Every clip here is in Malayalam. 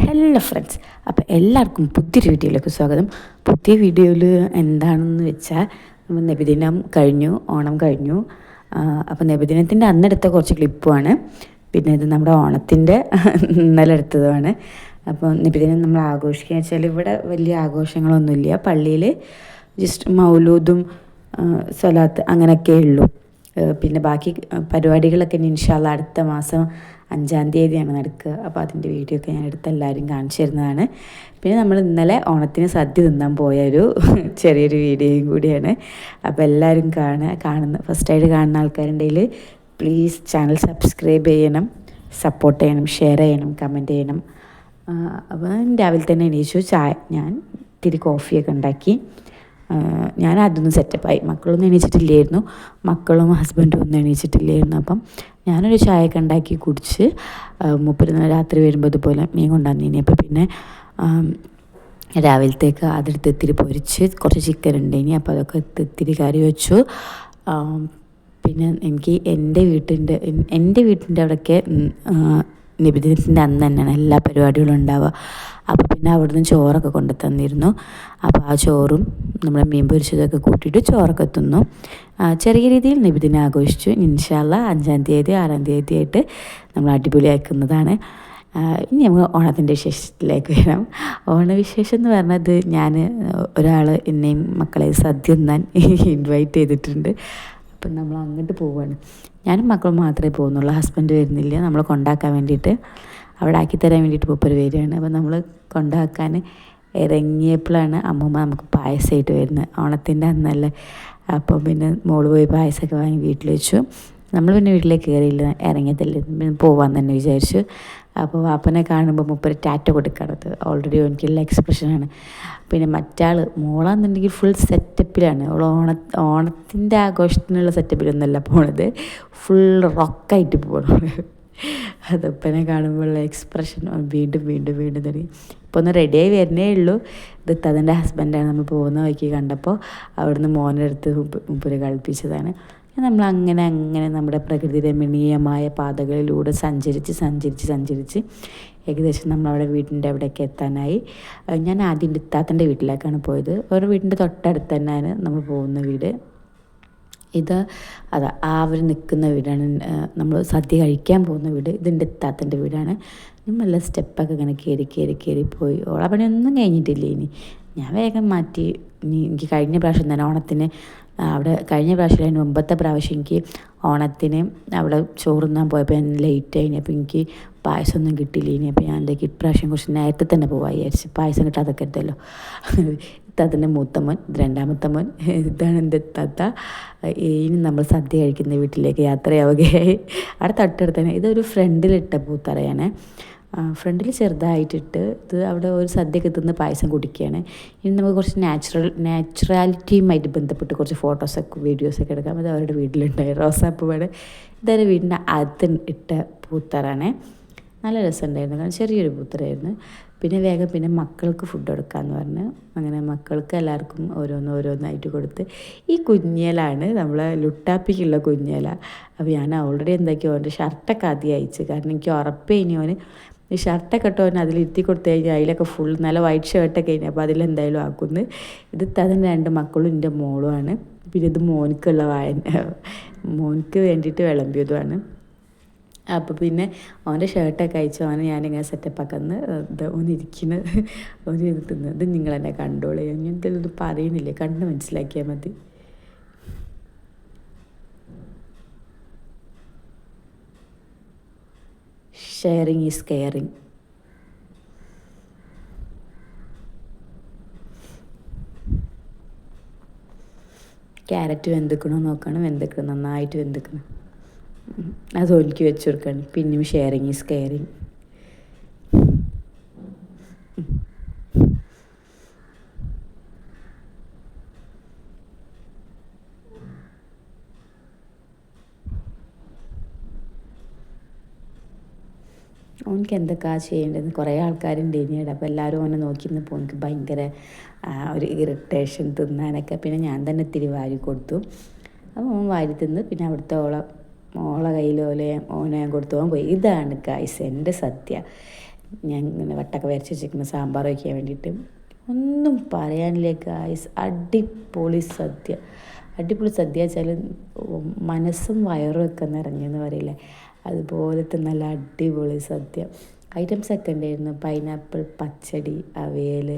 ഹലോ ഫ്രണ്ട്സ്, അപ്പോൾ എല്ലാവർക്കും പുതിയൊരു വീഡിയോയിലേക്ക് സ്വാഗതം. പുതിയ വീഡിയോയിൽ എന്താണെന്ന് വെച്ചാൽ നബിദിനം കഴിഞ്ഞു, ഓണം കഴിഞ്ഞു. അപ്പോൾ നബിദിനത്തിൻ്റെ അന്നെടുത്ത കുറച്ച് ക്ലിപ്പുമാണ്. പിന്നെ ഇത് നമ്മുടെ ഓണത്തിൻ്റെ ഇന്നലെ എടുത്തതുമാണ്. അപ്പോൾ നബിദിനം നമ്മൾ ആഘോഷിക്കുക വെച്ചാൽ ഇവിടെ വലിയ ആഘോഷങ്ങളൊന്നുമില്ല. പള്ളിയിൽ ജസ്റ്റ് മൗലൂദും സ്വലാത്ത് അങ്ങനെയൊക്കെ ഉള്ളൂ. പിന്നെ ബാക്കി പരിപാടികളൊക്കെ ഇൻഷാ അല്ലാഹ് അടുത്ത മാസം 5-ാം തീയതിയാണ് നടക്കുക. അപ്പോൾ അതിൻ്റെ വീഡിയോ ഒക്കെ ഞാൻ എടുത്ത് എല്ലാവരും കാണിച്ചു തരുന്നതാണ്. പിന്നെ നമ്മൾ ഇന്നലെ ഓണത്തിന് സദ്യ തിന്നാൻ പോയൊരു ചെറിയൊരു വീഡിയോയും കൂടിയാണ്. അപ്പോൾ എല്ലാവരും കാണുന്ന ഫസ്റ്റായിട്ട് കാണുന്ന ആൾക്കാരുണ്ടെങ്കിൽ പ്ലീസ് ചാനൽ സബ്സ്ക്രൈബ് ചെയ്യണം, സപ്പോർട്ട് ചെയ്യണം, ഷെയർ ചെയ്യണം, കമൻറ്റ് ചെയ്യണം. അപ്പോൾ രാവിലെ തന്നെ എണീച്ചു. ഞാൻ ഇത്തിരി കോഫിയൊക്കെ ഉണ്ടാക്കി. ഞാൻ അതൊന്നും സെറ്റപ്പായി. മക്കളൊന്നും എണീച്ചിട്ടില്ലായിരുന്നു, മക്കളും ഹസ്ബൻഡും ഒന്നും എണീച്ചിട്ടില്ലായിരുന്നു. അപ്പം ഞാനൊരു ചായയൊക്കെ ഉണ്ടാക്കി കുടിച്ച് മൂപ്പര് രാത്രി വരുമ്പോൾ ഇതുപോലെ മീൻ കൊണ്ടുവന്നിനി. അപ്പോൾ പിന്നെ രാവിലത്തേക്ക് അതെടുത്ത് ഇത്തിരി പൊരിച്ച് കുറച്ച് ചിക്കൻ ഉണ്ടേനി. അപ്പോൾ അതൊക്കെ ഇത്തിരി കറി വെച്ചു. പിന്നെ എനിക്ക് എൻ്റെ വീട്ടിൻ്റെ അവിടെയൊക്കെ നബിദിനത്തിൻ്റെ അന്ന് തന്നെയാണ് എല്ലാ പരിപാടികളും ഉണ്ടാവുക. അപ്പോൾ പിന്നെ അവിടുന്ന് ചോറൊക്കെ കൊണ്ടു തന്നിരുന്നു. അപ്പോൾ ആ ചോറും നമ്മുടെ മീൻ പൊരിച്ചതൊക്കെ കൂട്ടിയിട്ട് ചോറൊക്കെ തിന്നു. ചെറിയ രീതിയിൽ നബിദിനം ആഘോഷിച്ചു. ഇൻഷാ അല്ലാഹ് 5-ാം തീയതി 6-ാം തീയതി ആയിട്ട് നമ്മൾ അടിപൊളിയാക്കുന്നതാണ്. ഇനി നമ്മൾ ഓണത്തിൻ്റെ വിശേഷത്തിലേക്ക് വരാം. ഓണവിശേഷം എന്ന് പറഞ്ഞത്, ഒരാൾ എന്നെയും മക്കളെ സദ്യ തിന്നാൻ ഇൻവൈറ്റ് ചെയ്തിട്ടുണ്ട്. അപ്പം നമ്മൾ അങ്ങോട്ട് പോവുകയാണ്. ഞാനും മക്കളും മാത്രമേ പോകുന്നുള്ളൂ, ഹസ്ബൻഡ് വരുന്നില്ല. നമ്മൾ കൊണ്ടാക്കാൻ വേണ്ടിയിട്ട്, അവിടെ ആക്കിത്തരാൻ വേണ്ടിയിട്ട് മൂപ്പര് വരികയാണ്. അപ്പോൾ നമ്മൾ കൊണ്ടാക്കാൻ ഇറങ്ങിയപ്പോഴാണ് അമ്മൂമ്മ നമുക്ക് പായസമായിട്ട് വരുന്നത്. ഓണത്തിൻ്റെ അന്നല്ലേ. അപ്പോൾ പിന്നെ മോള് പോയി പായസമൊക്കെ വാങ്ങി വീട്ടിൽ വെച്ചു. നമ്മൾ പിന്നെ വീട്ടിലേക്ക് കയറിയില്ല, ഇറങ്ങിയതല്ലേ, പിന്നെ പോവാൻ തന്നെ വിചാരിച്ചു. അപ്പോൾ വാപ്പനെ കാണുമ്പോൾ മൂപ്പര് ടാറ്റ കൊടുക്കണത് ഓൾറെഡി എനിക്കുള്ള എക്സ്പ്രഷനാണ്. പിന്നെ മറ്റാൾ മോളാന്നുണ്ടെങ്കിൽ ഫുൾ സെറ്റപ്പിലാണ്. അവൾ ഓണത്തിൻ്റെ ആഘോഷത്തിനുള്ള സെറ്റപ്പിലൊന്നുമല്ല പോണത്, ഫുൾ റൊക്കായിട്ട് പോകണം. അതപ്പനെ കാണുമ്പോഴുള്ള എക്സ്പ്രഷൻ വീണ്ടും വീണ്ടും വീണ്ടും തുടങ്ങി. ഇപ്പോൾ ഒന്ന് റെഡിയായി വരുന്നേ ഉള്ളൂ. ഇത് അതിൻ്റെ ഹസ്ബൻഡാണ്. നമ്മൾ പോകുന്ന വഴിക്ക് കണ്ടപ്പോൾ അവിടുന്ന് മോനെടുത്ത് മുപ്പര് കളിപ്പിച്ചതാണ്. നമ്മളങ്ങനെ നമ്മുടെ പ്രകൃതി രമണീയമായ പാതകളിലൂടെ സഞ്ചരിച്ച് ഏകദേശം നമ്മളവിടെ വീടിൻ്റെ അവിടേക്ക് എത്താനായി. ഞാൻ ആദ്യം ഇത്താത്തൻ്റെ വീട്ടിലേക്കാണ് പോയത്. ഒരു വീടിൻ്റെ തൊട്ടടുത്ത് തന്നെയാണ് നമ്മൾ പോകുന്ന വീട്. അവർ നിൽക്കുന്ന വീടാണ്, നമ്മൾ സദ്യ കഴിക്കാൻ പോകുന്ന വീട്. ഇതിൻ്റെ ഇത്താത്തൻ്റെ വീടാണ്. നല്ല സ്റ്റെപ്പൊക്കെ ഇങ്ങനെ കയറി പോയി. ഓളെ പണിയൊന്നും കഴിഞ്ഞിട്ടില്ല. ഞാൻ വേഗം മാറ്റി. എനിക്ക് കഴിഞ്ഞ പ്രാവശ്യം തന്നെ ഓണത്തിന് കഴിഞ്ഞ പ്രാവശ്യം അതിന് മുമ്പത്തെ പ്രാവശ്യം എനിക്ക് ഓണത്തിന് അവിടെ ചോറുന്നാൻ പോയപ്പോൾ ഞാൻ ലേറ്റ് ആയിനി. അപ്പോൾ എനിക്ക് പായസമൊന്നും കിട്ടിയില്ല. അപ്പോൾ ഞാൻ എന്തൊക്കെ ഇപ്രാവശ്യം കുറച്ച് നേരത്തെ തന്നെ പോകാൻ വിചാരിച്ചു. പായസം കിട്ടാതൊക്കെ എടുത്തല്ലോ. ഇത്താത്തൻ്റെ മൂത്തമ്മൻ, ഇത് രണ്ടാമത്തെ മോൻ, ഇതാണ് എൻ്റെ ഇത്താത്ത. ഇനി നമ്മൾ സദ്യ കഴിക്കുന്ന വീട്ടിലേക്ക് യാത്രയാവുകയായി. അവിടെ തൊട്ടടുത്ത് തന്നെ ഇതൊരു ഫ്രണ്ടിലിട്ട പൂത്തറയാണ്. ഫ്രണ്ടിൽ ചെറുതായിട്ടിട്ട് ഇത് അവിടെ ഒരു സദ്യയൊക്കെ തിന്ന് പായസം കുടിക്കുകയാണ്. ഇനി നമുക്ക് കുറച്ച് നാച്ചുറാലിറ്റിയുമായിട്ട് ബന്ധപ്പെട്ട് കുറച്ച് ഫോട്ടോസൊക്കെ വീഡിയോസൊക്കെ എടുക്കാം. അത് അവരുടെ വീട്ടിലുണ്ടായി റോസാപ്പൂ വേണം. ഇതൊരു വീടിൻ്റെ അകത്ത് ഇട്ട പൂത്തറാണ്. നല്ല രസമുണ്ടായിരുന്നു, കാരണം ചെറിയൊരു പൂത്തറായിരുന്നു. പിന്നെ മക്കൾക്ക് ഫുഡ് കൊടുക്കാമെന്ന് പറഞ്ഞ് അങ്ങനെ മക്കൾക്ക് എല്ലാവർക്കും ഓരോന്നായിട്ട് കൊടുത്ത്. ഈ കുഞ്ഞേലാണ് നമ്മളെ ലുട്ടാപ്പിക്കുള്ള കുഞ്ഞേല. അപ്പോൾ ഞാൻ ഓൾറെഡി എന്താക്കി അവൻ്റെ ഷർട്ടൊക്കെ ആദ്യം അയച്ചു, കാരണം എനിക്ക് ഉറപ്പേ ഇനി അവന് ഈ ഷർട്ടൊക്കെ ഇട്ടോ അതിലിരുത്തി കൊടുത്തു കഴിഞ്ഞാൽ അതിലൊക്കെ ഫുൾ നല്ല വൈറ്റ് ഷർട്ടൊക്കെ കഴിഞ്ഞാൽ അപ്പോൾ അതിലെന്തായാലും ആക്കുന്നു. ഇത് അതിൻ്റെ 2 മക്കളും എൻ്റെ മോളുമാണ്. പിന്നെ ഇത് മോനിക്ക് വേണ്ടിയിട്ട് വിളമ്പിയതുമാണ്. അപ്പോൾ പിന്നെ അവൻ്റെ ഷർട്ടൊക്കെ അയച്ചു. അവനെ ഞാനിങ്ങനെ സെറ്റപ്പാക്കുന്നു. ഓനിരിക്കുന്നത് ഓൻ തിന്നത്. ഇത് നിങ്ങൾ എന്നെ കണ്ടോളൂ. ഞാൻ എന്തെങ്കിലും ഇത് പറയുന്നില്ല, കണ്ട് മനസ്സിലാക്കിയാൽ മതി. Sharing is caring. ക്യാരറ്റ് വെന്തിക്കണോ നോക്കണം. നന്നായിട്ട് വെന്തിക്കണം. അത് ഒലിക്കി വെച്ച് കൊടുക്കണം. പിന്നെയും ഷെയറിങ് ഈസ് കെയറിങ്. ഓനിക്ക് എന്തൊക്കെയാണ് ചെയ്യേണ്ടതെന്ന് കുറേ ആൾക്കാരുണ്ട് ഇനിയുടെ. അപ്പോൾ എല്ലാവരും ഓനെ നോക്കി നിന്നപ്പോൾ എനിക്ക് ഭയങ്കര ഒരു ഇറിറ്റേഷൻ തിന്നാനൊക്കെ. പിന്നെ ഞാൻ തന്നെ ഇത്തിരി വാരി കൊടുത്തു. അപ്പോൾ ഓൻ വാരി തിന്ന്. പിന്നെ അവിടുത്തെ ഓളെ കയ്യിൽ ഓനെ ഞാൻ കൊടുത്തു. ഓൻ പോയി. ഇതാണ് ഗൈസ് എൻ്റെ സദ്യ. ഞാൻ ഇങ്ങനെ വട്ടൊക്കെ വരച്ച് വെച്ചിരിക്കുന്ന സാമ്പാർ വയ്ക്കാൻ വേണ്ടിയിട്ട്. ഒന്നും പറയാനില്ല ഗായ്സ്, അടിപൊളി സദ്യ. അടിപൊളി സദ്യ വെച്ചാൽ മനസ്സും വയറും ഒക്കെ നിറഞ്ഞെന്ന് പറയില്ലേ, അതുപോലത്തെ നല്ല അടിപൊളി സദ്യ. ഐറ്റംസൊക്കെ ഉണ്ടായിരുന്നു. പൈനാപ്പിൾ പച്ചടി, അവിയൽ,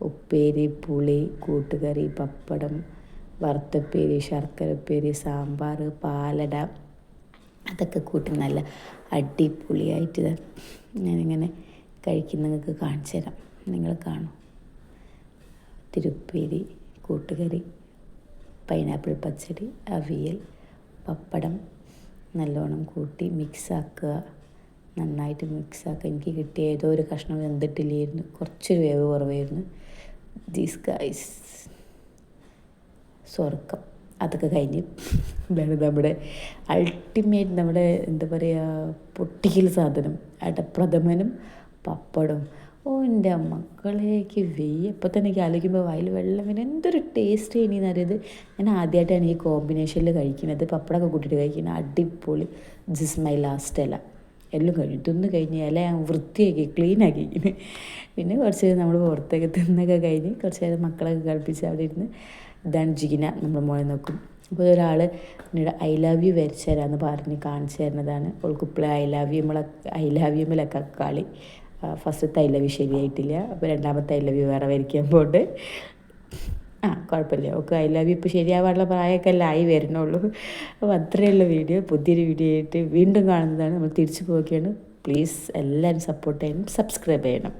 ഉപ്പേരി, പുളി, കൂട്ടുകറി, പപ്പടം, വറുത്തപ്പേരി, ശർക്കര ഉപ്പേരി, സാമ്പാർ, പാലട, അതൊക്കെ കൂട്ടി നല്ല അടിപൊളിയായിട്ട് ഞാനിങ്ങനെ കഴിക്കുന്ന നിങ്ങൾക്ക് കാണിച്ചു തരാം. നിങ്ങൾ കാണും. തിരുപ്പേരി, കൂട്ടുകറി, പൈനാപ്പിൾ പച്ചടി, അവിയൽ, പപ്പടം നല്ലോണം കൂട്ടി മിക്സാക്കുക. നന്നായിട്ട് മിക്സാക്കുക. എനിക്ക് കിട്ടിയ ഏതോ ഒരു കഷ്ണം വെന്തിട്ടില്ലായിരുന്നു, കുറച്ചൊരു വേവ് കുറവായിരുന്നു. ദീസ് ഗൈസ് സ്വർക്കം. അതൊക്കെ കഴിഞ്ഞ് ഇതാണ് നമ്മുടെ അൾട്ടിമേറ്റ്, നമ്മുടെ എന്താ പറയുക, പൊട്ടിക്കൽ സാധനം, അടപ്രഥമനും പപ്പടവും. ഓ എൻ്റെ മക്കളേക്ക് വെയ്യ. ഇപ്പോൾ തന്നെ എനിക്ക് ആലോചിക്കുമ്പോൾ വായിൽ വെള്ളം വീണ്. എന്തൊരു ടേസ്റ്റ് ഇനിയെന്ന് അറിയത്. ഞാൻ ആദ്യമായിട്ടാണ് ഈ കോമ്പിനേഷനിൽ കഴിക്കുന്നത്, പപ്പടമൊക്കെ കൂട്ടിയിട്ട് കഴിക്കുന്നത്. അടിപൊളി. ദിസ് മൈ ലാസ്റ്റ് ഇല. എല്ലാം കഴിഞ്ഞു. തിന്ന് കഴിഞ്ഞ് ഇല ഞാൻ വൃത്തിയാക്കി ക്ലീനാക്കി. പിന്നെ കുറച്ച് നമ്മൾ പുറത്തേക്ക് തിന്നൊക്കെ കഴിഞ്ഞ് കുറച്ച് നേരം മക്കളൊക്കെ കളിപ്പിച്ച് അവിടെ ഇരുന്ന്. ഇതാണ് ജീന, നമ്മുടെ മോളെ നോക്കും. അപ്പോൾ ഒരാൾ എന്നോട് ഐ ലവ് യു വരച്ച് തരാമെന്ന് പറഞ്ഞ് കാണിച്ചു തരുന്നതാണ്. അവൾക്ക് ഇപ്പോഴും ഐ ലവ് യുമിലൊക്കെ കളി. ഫസ്റ്റത്തെ ഐ ലവ് യു ശരിയായിട്ടില്ല, അപ്പോൾ രണ്ടാമത്തെ ഐ ലവ് യു വേറെ വരയ്ക്കാൻ പോയിട്ട് കുഴപ്പമില്ല. ഓക്കെ, ഐ ലവ് യു ഇപ്പോൾ ശരിയാവാനുള്ള പ്രായമൊക്കെ അല്ല ആയി വരുന്നുള്ളൂ. അപ്പോൾ അത്രയുള്ള വീഡിയോ. പുതിയൊരു വീഡിയോ ആയിട്ട് വീണ്ടും കാണുന്നതാണ്. നമ്മൾ തിരിച്ചു പോവുകയാണ്. പ്ലീസ് എല്ലാവരും സപ്പോർട്ട് ചെയ്യണം, സബ്സ്ക്രൈബ് ചെയ്യണം.